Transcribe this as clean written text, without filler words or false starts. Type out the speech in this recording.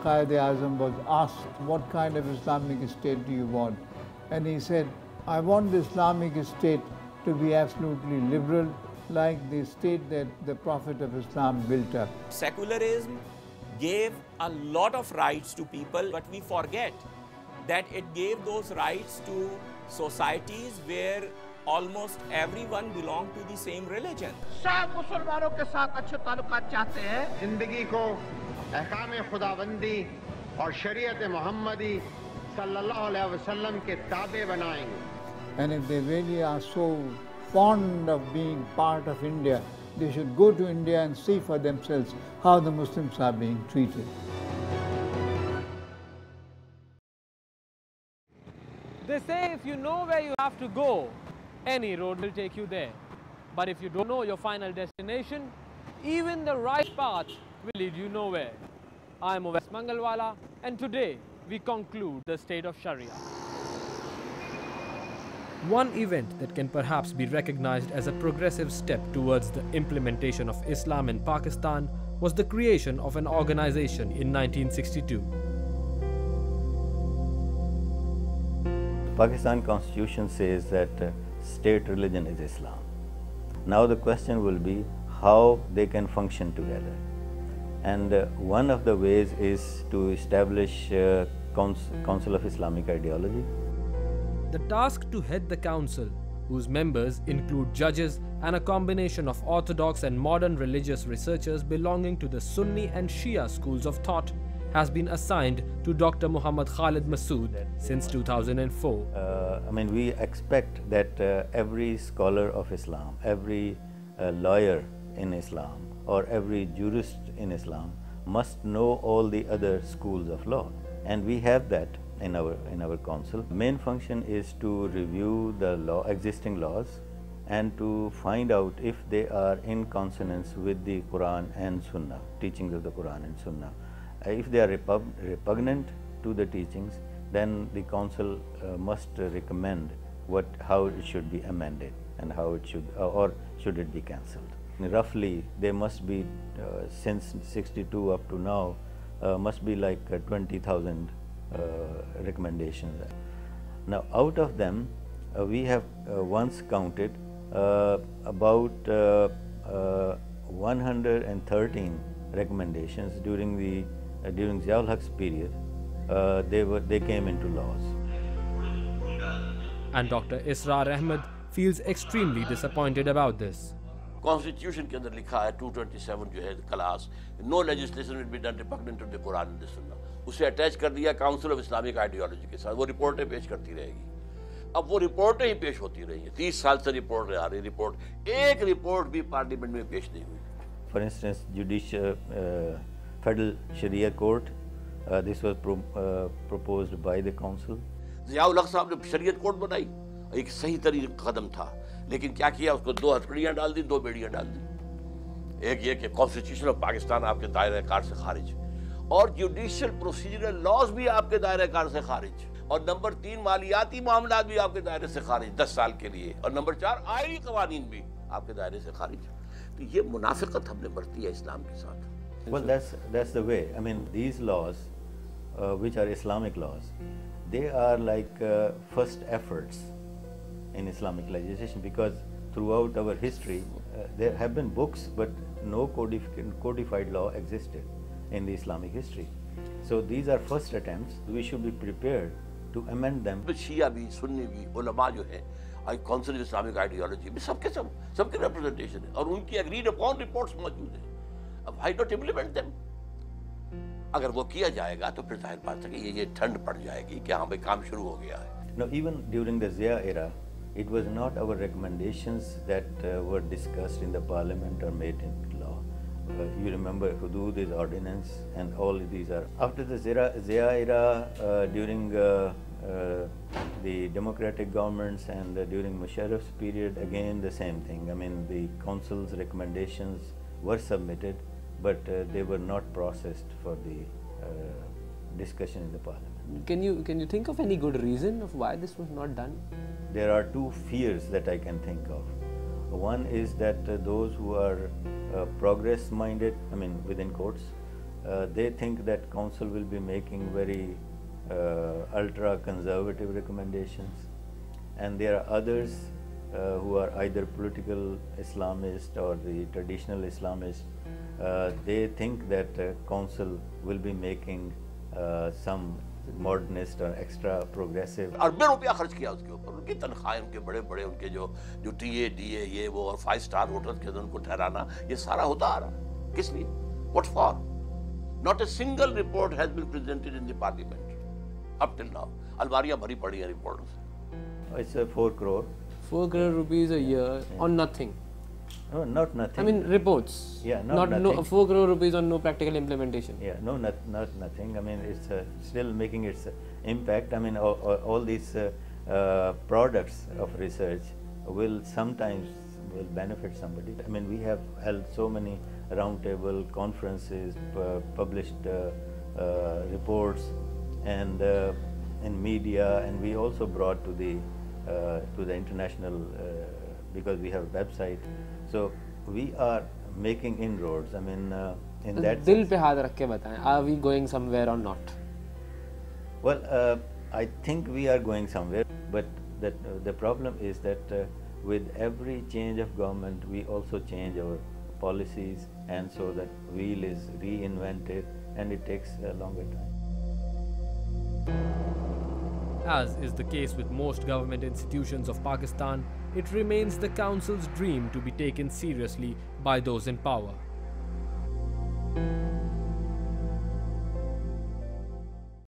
Quaid-e-Azam was asked, what kind of Islamic state do you want? And he said, I want the Islamic state to be absolutely liberal, like the state that the Prophet of Islam built up. Secularism gave a lot of rights to people, but we forget that it gave those rights to societies where almost everyone belonged to the same religion. सब मुसलमानों के साथ अच्छे ताल्लुकात चाहते हैं। जिंदगी को अहकाम खुदाबंदी और शरीयत मोहम्मदी सल्लल्लाहु अलैहि वसल्लम के ताबे बनाएंगे। And if they really are so fond of being part of India, they should go to India and see for themselves how the Muslims are being treated. They say if you know where you have to go, any road will take you there. But if you don't know your final destination, even the right path will lead you nowhere. I am Ovais Mangalwala, and today we conclude the State of Sharia. One event that can perhaps be recognized as a progressive step towards the implementation of Islam in Pakistan was the creation of an organization in 1962. Pakistan Constitution says that state religion is Islam. Now the question will be how they can function together. And one of the ways is to establish Council of Islamic Ideology. The task to head the council, whose members include judges and a combination of orthodox and modern religious researchers belonging to the Sunni and Shia schools of thought, has been assigned to Dr. Muhammad Khalid Masood since 2004. We expect that every scholar of Islam, every lawyer in Islam, or every jurist in Islam must know all the other schools of law, and we have that in our council. Main function is to review the existing laws and to find out if they are in consonance with the Quran and Sunnah, teachings of the Quran and Sunnah. If they are repugnant to the teachings, then the council must recommend how it should be amended and how it should, or should it be cancelled. Roughly, there must be, since 62 up to now, must be like 20,000 recommendations. Now, out of them, we have once counted about 113 recommendations during Ziaul Haq's period. They came into laws. And Dr. Israr Ahmed feels extremely disappointed about this. Constitution के अंदर लिखा है 227 जो है class, no legislation will be done repugnant to the Quran and the Sunnah. उसे attach कर दिया council of Islamic ideology के साथ, वो रिपोर्टें पेश करती रहेगी। अब वो रिपोर्टें ही पेश होती रही हैं, 30 साल से रिपोर्ट आ रही, एक रिपोर्ट भी पार्लियामेंट में पेश नहीं हुई। For instance, Federal Sharia Court, this was proposed by the council. Ziaul हक़ साहब ने शरीयत कोर्ट बनाई, एक सही तरीका कदम था, लेकिन क्या किया, उसको 2 हथकड़ियाँ डाल दी, 2 बेड़ियाँ डाल दी। एक ये कि कॉन्स्टिट्यूशन ऑफ पाकिस्तान आपके दायरे कार से खारिज, और जुडिशियल प्रोसीजरल लॉज भी आपके दायरे कार से खारिज, और नंबर 3 मालियाती मामलात भी आपके दायरे से खारिज 10 साल के लिए, और नंबर 4 आईनी कवानीन भी आपके दायरे से खारिज। तो ये मुनाफिकत हमने बरती है इस्लाम के साथ। Well, that's the way. These laws, which are Islamic laws, they are like first efforts in Islamic legislation, because throughout our history there have been books, but no codified law existed in the Islamic history. So these are first attempts. We should be prepared to amend them. शिया भी, सुन्नी भी, उलमा जो है, council of Islamic ideology में सबके representation है, और उनकी एग्रीड अपॉन रिपोर्ट्स मौजूद हैं। अब व्हाई नॉट इम्प्लीमेंट देम? अगर वो किया जाएगा तो फिर जाहिर बात है कि ये ठंड पड़ जाएगी कि हाँ भाई काम शुरू हो गया है। Now, even during the Zia era, it was not our recommendations that were discussed in the parliament or made into law. You remember Hudud is ordinance, and all these are after the Zia era, during the democratic governments, and during Musharraf's period, again the same thing. The council's recommendations were submitted, but they were not processed for the discussion in the parliament. Can you think of any good reason of why this was not done? There are 2 fears that I can think of. One is that those who are progress-minded, within quotes, they think that council will be making very ultra conservative recommendations, and there are others who are either political Islamist or the traditional Islamist. They think that council will be making some modernist or extra progressive. अरबों रुपया खर्च किया उसके ऊपर, उनकी तनख्वाहें, उनके बड़े बड़े उनके जो टीए डीए ये वो और 5 स्टार होटल के अंदर उनको ठहराना, ये सारा होता आ रहा। किस लिए? What for? Not a single report has been presented in the parliament up till now. अलमारियां भरी पड़ी हैं reports. It's 4 crore. 4 crore rupees a year on nothing. No, not nothing. I mean reports. Yeah, not nothing. No, 4 crore rupees on no practical implementation. Yeah, no, not nothing. I mean, it's still making its impact. I mean, all these products of research will sometimes benefit somebody. I mean, we have held so many roundtable conferences, published reports, and in media, and we also brought to the international because we have a website. So we are making inroads. I mean, in that दिल पे हाथ रख के बताएं, are we going somewhere or not? Well, I think we are going somewhere, but the problem is that with every change of government, we also change our policies, and so that wheel is reinvented, and it takes a longer time. As is the case with most government institutions of Pakistan, it remains the Council's dream to be taken seriously by those in power.